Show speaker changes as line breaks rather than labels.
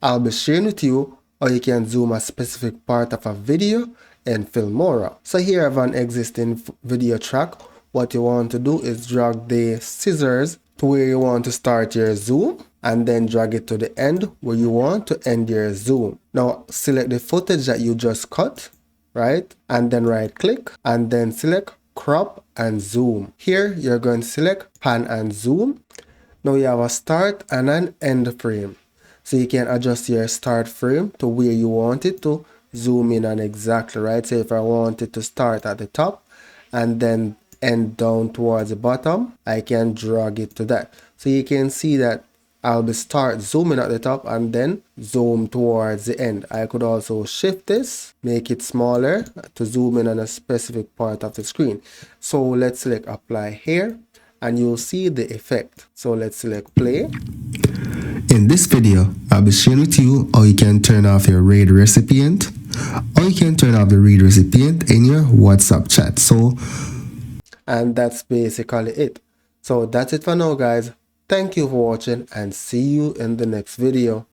I'll be sharing with you how you can zoom a specific part of a video in Filmora. So here I have an existing video track. What you want to do is drag the scissors to where you want to start your zoom and then drag it to the end where you want to end your zoom. Now select the footage that you just cut, right? And then right click and then select crop and zoom. Here you're going to select pan and zoom. Now you have a start and an end frame. So you can adjust your start frame to where you want it to zoom in on exactly, right? So if I want it to start at the top and then end down towards the bottom, I can drag it to that. So you can see that I'll be start zooming at the top and then zoom towards the end. I could also shift this, make it smaller to zoom in on a specific part of the screen. So let's select apply here and you'll see the effect. So let's select play. In this video, I'll be sharing with you how you can turn off your RAID recipient, or you can turn off the RAID recipient in your WhatsApp chat. And that's basically it. So that's it for now, guys. Thank you for watching and see you in the next video.